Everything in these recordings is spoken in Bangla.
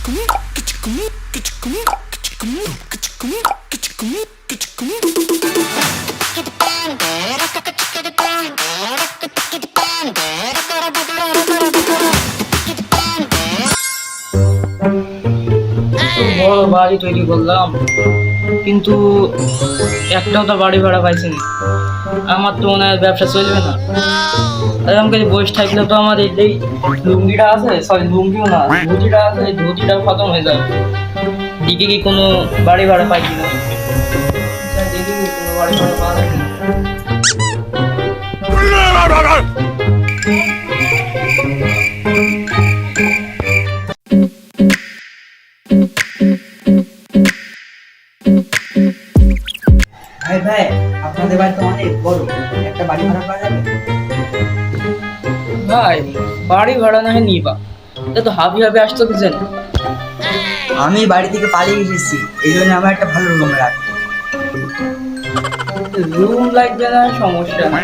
বড় বাড়ি তৈরি করলাম, কিন্তু একটাও তো বাড়ি ভাড়া পাইছি না। আমার তো মনে হয় ব্যবসা চলবে না। আমাকে বয়স থাকলে তো আমার এই লুঙ্গিটা আছে, সরি লুঙ্গিও না, ধুতিটা আছে, এই ধুতিটা খতম হয়ে যাবে। দিকে কি কোনো বাড়ি ভাড়া পাই কিনা, দেখি কি কোনো বাড়ি ভাড়া পাওয়া যায় কিনা। ভাই ভাই, আপনাদের বাড়ি তো অনেক বড়, একটা বাড়ি ভাড়া পাওয়া যাবে? ভাই বাড়ি ভাড়া না হয় নিবা, এটা তো হাবি হাবি আসতো কি জানি। আমি বাড়ি থেকে পালিয়ে এসেছি, এই জন্য আমার একটা ভালো রুম লাগবে। রুম লাগবে না, সমস্যা না।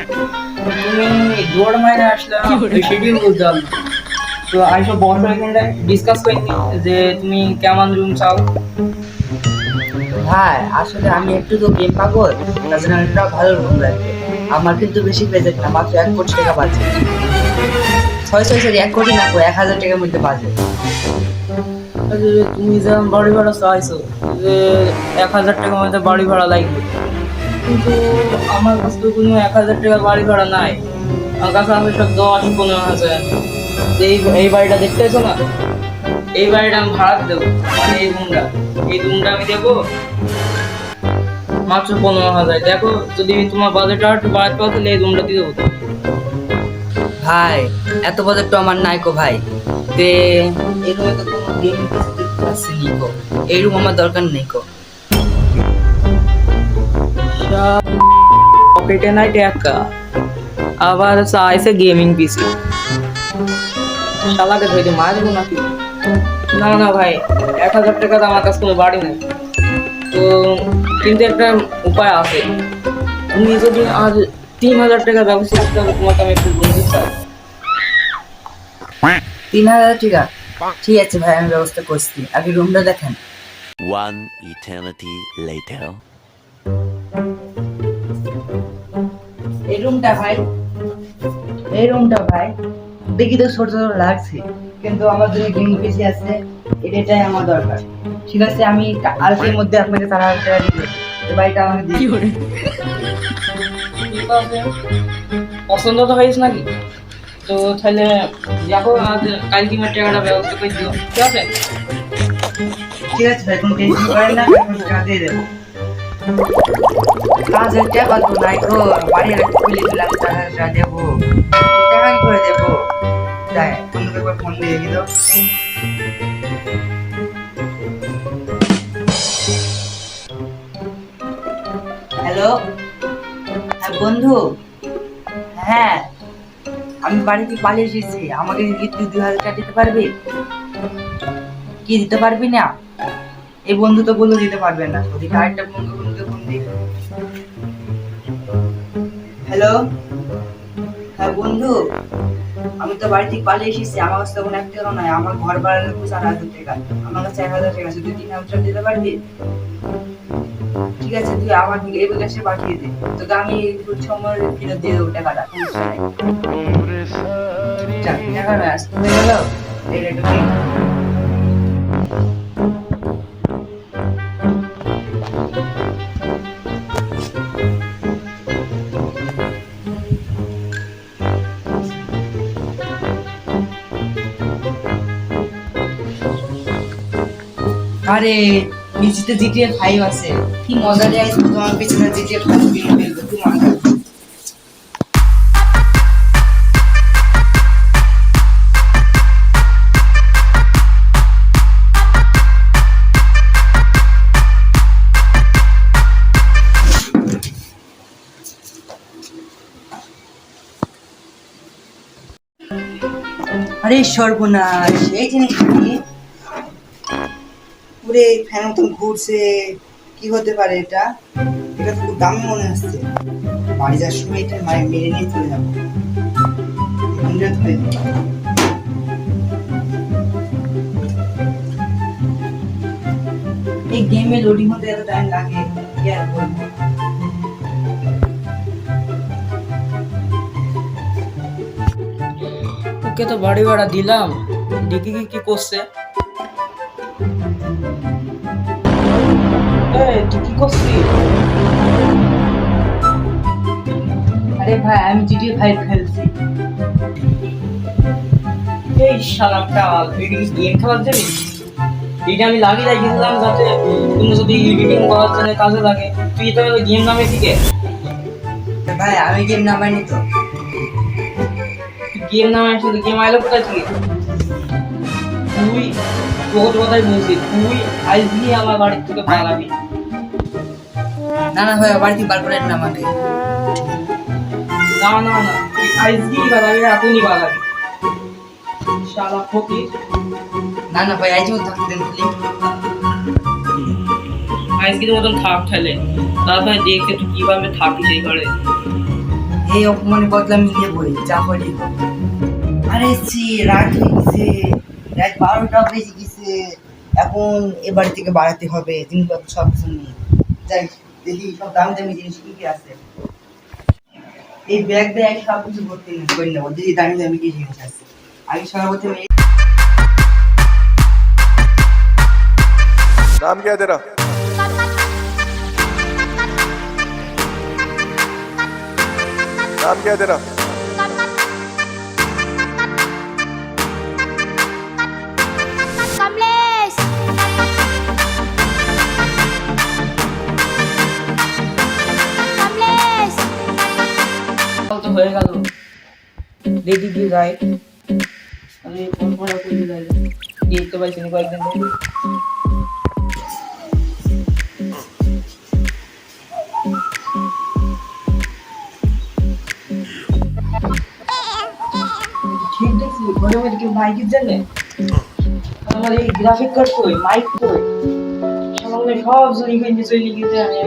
তুমি দৌড় মাইনে আসলাম, সেটাই বুঝলাম। তো আইসব বসো এখানটায়, ডিসকাস করে নি যে তুমি কেমন রুম চাও। ভাই আসলে আমি একটু তো গেম পাগল, তার জন্য একটা ভালো রুম লাগবে। আমার কিন্তু বেশি বাজেট না, মাত্র 1 কোটি টাকা বাজেট। সরি 1 কোটি না, 1,000 টাকার মধ্যে বাজেট। তুমি যেমন বাড়ি ভাড়া চাইছো যে 1,000 টাকার মধ্যে বাড়ি ভাড়া লাগবে, কিন্তু আমার কাছে তো কোনো 1,000 টাকার বাড়ি ভাড়া নাই। আমার কাছে আছে সব 10-15 হাজার। এই বাড়িটা দেখতেছো না, এই বাড়িটা আমি ভাড়া দেবো। মানে এই রুমটা আমি দেবো মাত্র 15,000। দেখো যদি তোমার বাজেট আর একটু বাড়াতে পারো তাহলে এই রুমটা দিয়ে দেবো। ভাই এত বাজেট তো আমার নাই কো ভাই। তে এই রুমে তো কোনো গেমিং ফ্যাসিলিটি নেই কো, এই রুম আমার দরকার নেই কো। পকেটে নাই টাকা, আবার চাইছে গেমিং পিসি। শালাকে ধরে মার দেবো নাকি? না না ভাই, 1,000 টাকা তো আমার কাছে কোনো বাড়ি নেই। তো কিন্তু একটা উপায় আছে। তুমি যদি আজ 3,000 টাকা ব্যবস্থা করতে হবে, তোমাকে আমি একটু বলতে চাই। 3,000 টাকা? ঠিক আছে ভাই, আমি ব্যবস্থা করছি, আগে রুমটা দেখেন। One eternity later. এই রুমটা ভাই দেখি তো ছোট ছোট লাগছে, কিন্তু আমার জন্য গেমিং পিসি আছে, এটাই আমার দরকার। ঠিক আছে, আমি কালকের মধ্যে আপনাকে 4,000 টাকা দিব, এই বাড়িটা আমাকে দিয়ে ঠিক আছে, পছন্দ তো হয়েছে নাকি? তো তাহলে দেখো আজ কালকে আমার টাকাটা ব্যবস্থা করে দিও, ঠিক আছে? ঠিক আছে ভাই, কোনো টেনশন করেন না, এখন টাকা দিয়ে দেবো। 5,000 টাকা তো নাই গো, বাড়ি একটা খুলে দিলাম, 4,000 টাকা দেবো, টাকা কি করে দেবো? যাই বন্ধুকে একবার ফোন দিয়ে দিল। হ্যালো, হ্যাঁ বন্ধু, হ্যাঁ আমি বাড়িতে পালিয়ে এসেছি, আমাকে কি তুই 2,000 টাকা দিতে পারবি? কি দিতে পারবি না? এই বন্ধু তো বললো দিতে পারবে না, যদি আরেকটা বন্ধুকে ফোন দিই। হ্যালো, হ্যাঁ বন্ধু, আমি তো বাড়ি থেকে পালিয়ে এসেছি, আমার কাছে তখন 1 টাকাও নাই, আমার ঘর ভাড়া লাগবে 4,000 টাকা, আমার কাছে 1,000 টাকা আছে, তুই 3,000 টাকা দিতে পারবি? ঠিক আছে, তুই আমার এই বিকাশে পাঠিয়ে দে, তোকে আমি একটু সময় ফেরত দিয়ে দেবো টাকাটা, সমস্যা নেই। টাকাটা আসতে হয়ে গেল, এই রেটে আরে নিচেতে জিটিএ 5 আছে, কি মজা যায় তোমার পেছনে জিটিএ 5 কিনে ফেলবো, কি মজা। আরে সর্বনাশ, এই জিনিসটি পুরে ফ্যান মতন ঘুরছে, কি হতে পারে এটা? এটা তো খুব দামি মনে হচ্ছে, বাড়ি যাওয়ার সময় এটা মেরে নিয়ে চলে যাবো। গেমে লোডিং হতে এত টাইম লাগে কি আর বলবো। ওকে তো বাড়ি ভাড়া দিলাম, দেখি কি করছে। এই, তুই কি করছিস? আরে ভাই আমি জিটিএ 5 খেলছি। এই শালাটা গেম খেলার জন্য এটা আমি লাগিয়ে রেখেছিলাম যাতে তুমি যদি এডিটিং করার জন্য কাজে লাগে। তুই তো গেম নামে দিকে তো ভাই আমি গেম নামাইনি তো। গেম নামে শুধু গেম আইলো কোথায় থেকে? তুই তোর কথাই বলছি, তুই আজকে আমার বাড়ির থেকে পালাবি। না না ভাই বাড়ি থেকে বার করে নামাবে। না না না, তুই আজকেই পালাবি, এখনই পালাবি শালা ফকির। না না ভাই আইজি থাকতে দেন প্লিজ। আজকের মতন থাক খেলে, তারপরে দেখতে তুই কিভাবে থাকিস এই ঘরে। এই অপমানে বদলা মিলিয়ে পড়ি যা করি। আরে সি রাত হয়ে গেছে, রাত 12টা বেজে গেছে, এখন এ বাড়ি থেকে বাড়াতে হবে জিনিসপত্র সব কিছু নিয়ে যাই। দেখি সব দামি দামি জিনিস কি কি আছে। এই ব্যাগ ব্যাগ সব কিছু ভর্তি করে নেবো, দেখি দামি দামি কি জিনিস আছে। আগে সবার প্রথমে नाम क्या है तेरा? नाम क्या है तेरा? कमलेश कमलेश তো হয়ে গেল, দেখি কি যায়। আমি ফোন করা করতে যাই, দেখতে পাইছি না কয়েকদিন ধরে। ঠিক দেখছি ঘরের মধ্যে কেউ মাইকের জন্য আমার এই গ্রাফিক কার্ড কই, মাইক কই, সামনে সব চুরি করে চলে গেছে। আমি